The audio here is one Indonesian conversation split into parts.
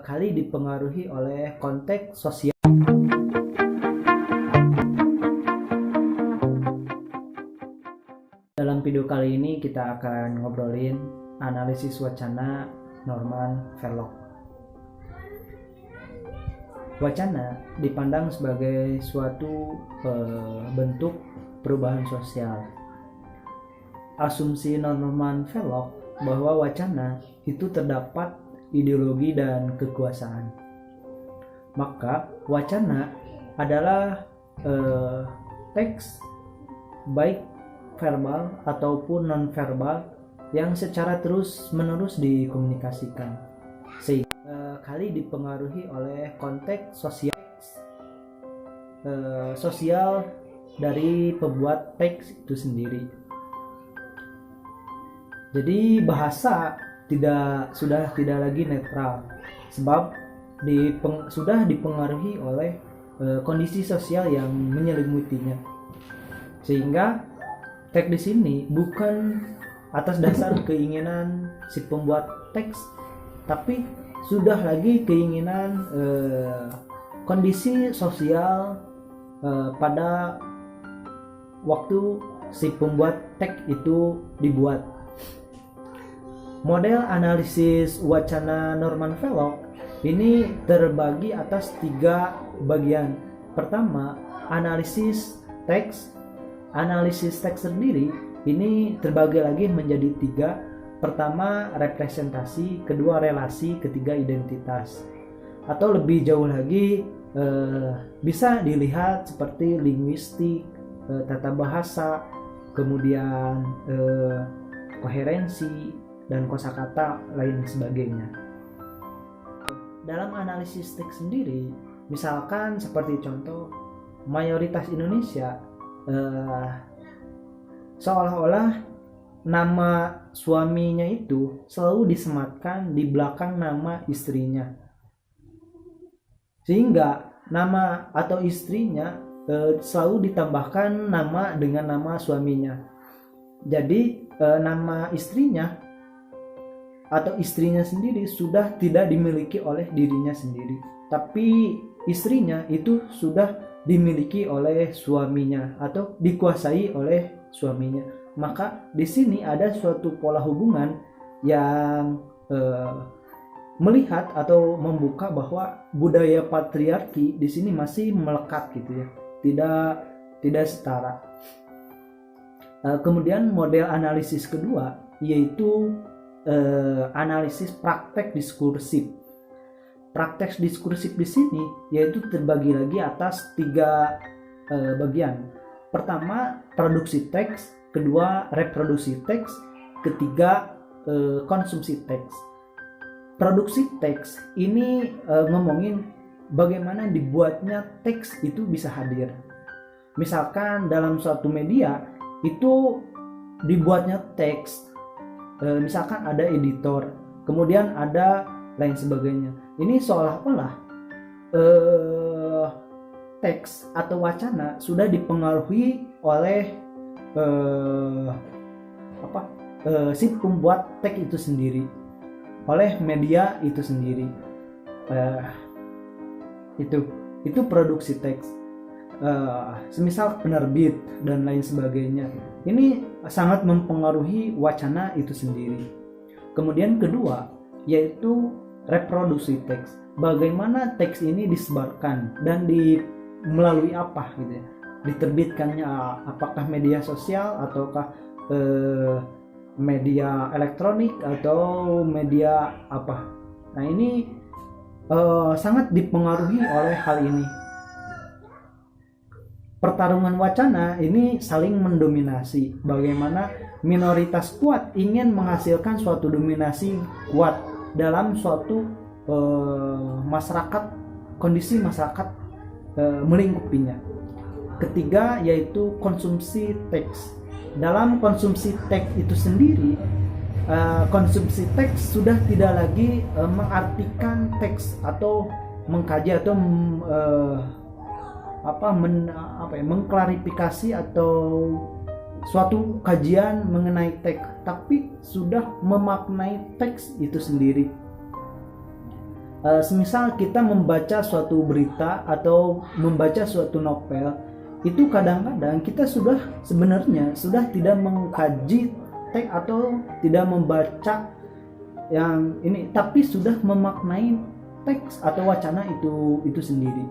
kali dipengaruhi oleh konteks sosial. Dalam video kali ini kita akan ngobrolin analisis wacana Norman Velok. Wacana dipandang sebagai suatu bentuk perubahan sosial. Asumsi Norman Velok bahwa wacana itu terdapat ideologi dan kekuasaan. Maka wacana adalah teks baik verbal ataupun non-verbal yang secara terus-menerus dikomunikasikan, sehingga kali dipengaruhi oleh konteks sosial dari pembuat teks itu sendiri. Jadi bahasa sudah tidak lagi netral, sebab sudah dipengaruhi oleh kondisi sosial yang menyelimutinya, sehingga teks di sini bukan atas dasar keinginan si pembuat teks, tapi sudah lagi keinginan kondisi sosial pada waktu si pembuat teks itu dibuat. Model analisis wacana Norman Velok ini terbagi atas 3 bagian. Pertama, analisis teks. Analisis teks sendiri ini terbagi lagi menjadi 3. Pertama, representasi, kedua, relasi, ketiga, identitas. Atau lebih jauh lagi bisa dilihat seperti linguistik, tata bahasa, kemudian koherensi dan kosakata lain sebagainya. Dalam analisis teks sendiri, misalkan seperti contoh mayoritas Indonesia seolah-olah nama suaminya itu selalu disematkan di belakang nama istrinya, sehingga nama atau istrinya selalu ditambahkan nama dengan nama suaminya. Jadi nama istrinya atau istrinya sendiri sudah tidak dimiliki oleh dirinya sendiri, tapi istrinya itu sudah dimiliki oleh suaminya atau dikuasai oleh suaminya. Maka di sini ada suatu pola hubungan yang melihat atau membuka bahwa budaya patriarki di sini masih melekat gitu ya, tidak setara. Kemudian model analisis kedua yaitu analisis praktek diskursif. Praktek diskursif di sini yaitu terbagi lagi atas 3 bagian. Pertama, produksi teks, kedua, reproduksi teks, ketiga, konsumsi teks. Produksi teks ini ngomongin bagaimana dibuatnya teks itu bisa hadir. Misalkan dalam suatu media itu dibuatnya teks, misalkan ada editor, kemudian ada lain sebagainya. Ini seolah-olah teks atau wacana sudah dipengaruhi oleh si pembuat teks itu sendiri, oleh media itu sendiri. Itu produksi teks. Semisal penerbit dan lain sebagainya. Ini sangat mempengaruhi wacana itu sendiri. Kemudian kedua yaitu reproduksi teks. Bagaimana teks ini disebarkan dan melalui apa gitu ya. Diterbitkannya apakah media sosial ataukah media elektronik atau media apa. Nah, ini sangat dipengaruhi oleh hal ini. Pertarungan wacana ini saling mendominasi. Bagaimana minoritas kuat ingin menghasilkan suatu dominasi kuat dalam suatu masyarakat, kondisi masyarakat melingkupinya. Ketiga yaitu konsumsi teks. Dalam konsumsi teks itu sendiri, konsumsi teks sudah tidak lagi mengartikan teks atau mengkaji atau mengklarifikasi atau suatu kajian mengenai teks, tapi sudah memaknai teks itu sendiri. Semisal kita membaca suatu berita atau membaca suatu novel, itu kadang-kadang kita sebenarnya sudah tidak mengkaji teks atau tidak membaca yang ini, tapi sudah memaknai teks atau wacana itu sendiri.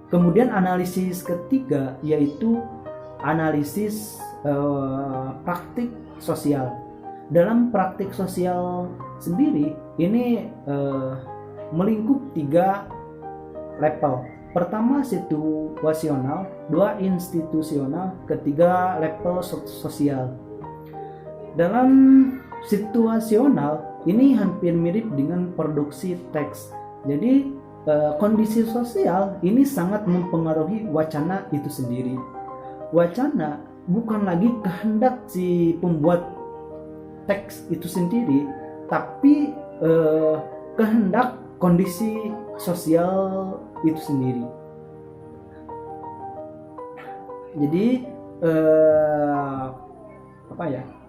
Kemudian analisis ketiga yaitu analisis praktik sosial. Dalam praktik sosial sendiri ini melingkup 3 level. Pertama situasional, 2 institusional, ketiga level sosial. Dalam situasional ini hampir mirip dengan produksi teks. Jadi kondisi sosial ini sangat mempengaruhi wacana itu sendiri. Wacana bukan lagi kehendak si pembuat teks itu sendiri, tapi kehendak kondisi sosial itu sendiri. Jadi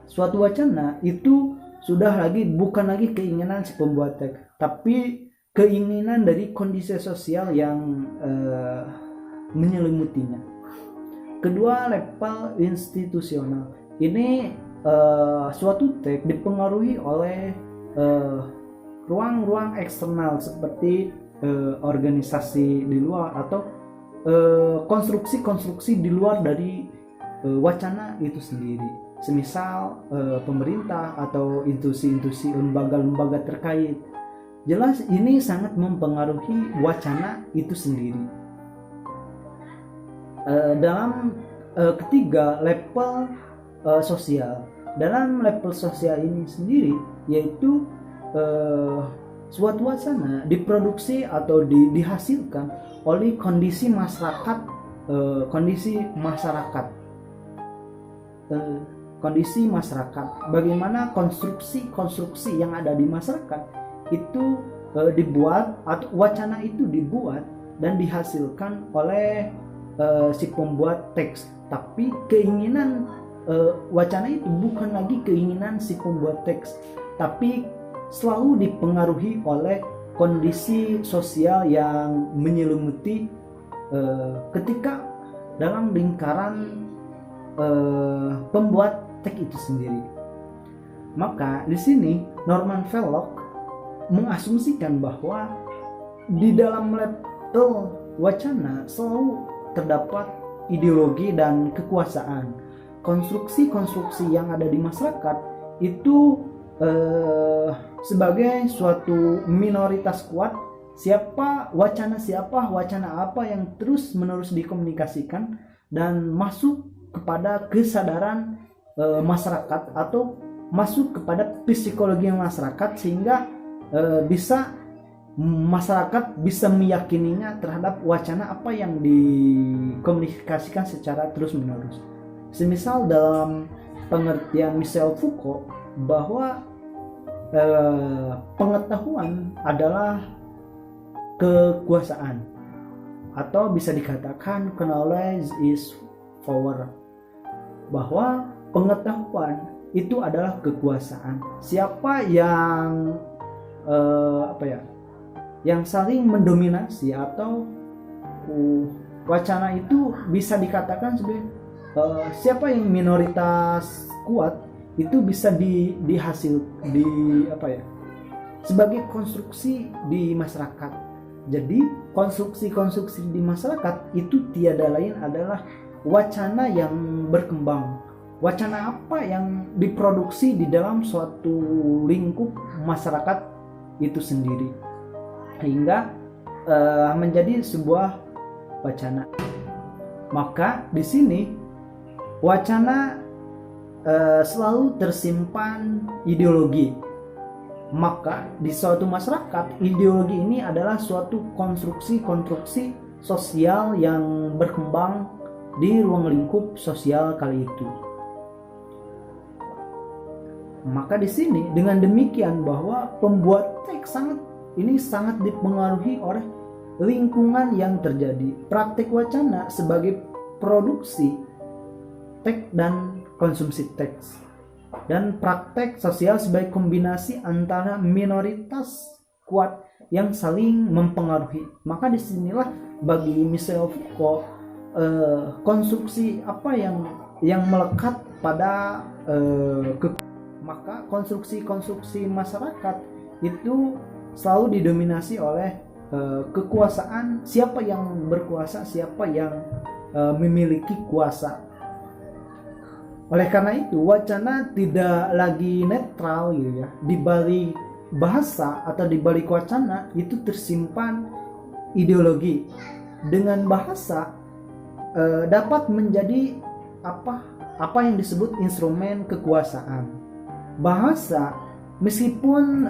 suatu wacana itu bukan lagi keinginan si pembuat teks, tapi keinginan dari kondisi sosial yang menyelimutinya. Kedua, level institusional ini suatu teks dipengaruhi oleh ruang-ruang eksternal seperti organisasi di luar atau konstruksi-konstruksi di luar dari wacana itu sendiri. Semisal pemerintah atau institusi-institusi lembaga-lembaga terkait. Jelas ini sangat mempengaruhi wacana itu sendiri. Dalam ketiga, level sosial. Dalam level sosial ini sendiri yaitu suatu wacana diproduksi atau dihasilkan oleh kondisi masyarakat, bagaimana konstruksi yang ada di masyarakat itu dibuat atau wacana itu dibuat dan dihasilkan oleh si pembuat teks, tapi keinginan wacana itu bukan lagi keinginan si pembuat teks, tapi selalu dipengaruhi oleh kondisi sosial yang menyelimuti ketika dalam lingkaran pembuat teks itu sendiri. Maka di sini Norman Velok mengasumsikan bahwa di dalam level wacana selalu terdapat ideologi dan kekuasaan. Konstruksi-konstruksi yang ada di masyarakat itu sebagai suatu minoritas kuat, wacana apa yang terus-menerus dikomunikasikan dan masuk kepada kesadaran masyarakat atau masuk kepada psikologi masyarakat, sehingga masyarakat bisa meyakininya terhadap wacana apa yang dikomunikasikan secara terus-menerus. Semisal dalam pengertian Michel Foucault bahwa pengetahuan adalah kekuasaan, atau bisa dikatakan knowledge is power, bahwa pengetahuan itu adalah kekuasaan. Siapa yang yang saling mendominasi atau wacana itu bisa dikatakan sebagai siapa yang minoritas kuat itu bisa sebagai konstruksi di masyarakat. Jadi konstruksi-konstruksi di masyarakat itu tiada lain adalah wacana yang berkembang. Wacana apa yang diproduksi di dalam suatu lingkup masyarakat itu sendiri, hingga menjadi sebuah wacana. Maka di sini wacana selalu tersimpan ideologi. Maka di suatu masyarakat, ideologi ini adalah suatu konstruksi sosial yang berkembang di ruang lingkup sosial kali itu. Maka di sini dengan demikian bahwa pembuat teks sangat dipengaruhi oleh lingkungan yang terjadi. Praktik wacana sebagai produksi teks dan konsumsi teks. dan praktek sosial sebagai kombinasi antara minoritas kuat yang saling mempengaruhi. Maka disinilah bagi Michel Foucault konstruksi apa yang melekat pada maka konstruksi masyarakat itu selalu didominasi oleh kekuasaan, siapa yang berkuasa, siapa yang memiliki kuasa. Oleh karena itu wacana tidak lagi netral gitu ya. Di balik bahasa atau di balik wacana itu tersimpan ideologi. Dengan bahasa dapat menjadi apa yang disebut instrumen kekuasaan. Bahasa meskipun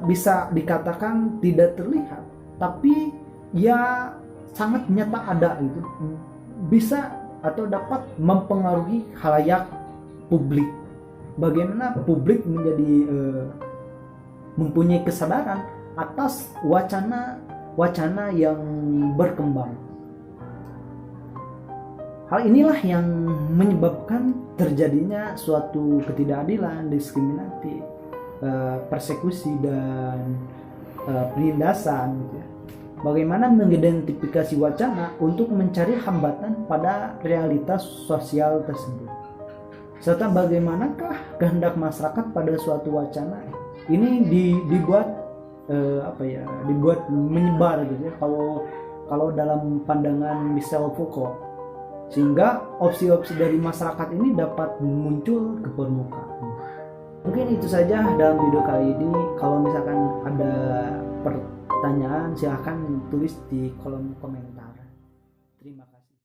bisa dikatakan tidak terlihat, tapi ya sangat nyata ada gitu. Bisa atau dapat mempengaruhi khalayak publik. Bagaimana publik menjadi mempunyai kesadaran atas wacana yang berkembang. Hal inilah yang menyebabkan terjadinya suatu ketidakadilan, diskriminatif, persekusi dan penindasan gitu ya. Bagaimana mengidentifikasi wacana untuk mencari hambatan pada realitas sosial tersebut, serta bagaimanakah kehendak masyarakat pada suatu wacana ini dibuat menyebar gitu ya, kalau dalam pandangan Michel Foucault, sehingga opsi-opsi dari masyarakat ini dapat muncul ke permukaan. Mungkin itu saja dalam video kali ini. Kalau misalkan ada pertanyaan silahkan tulis di kolom komentar.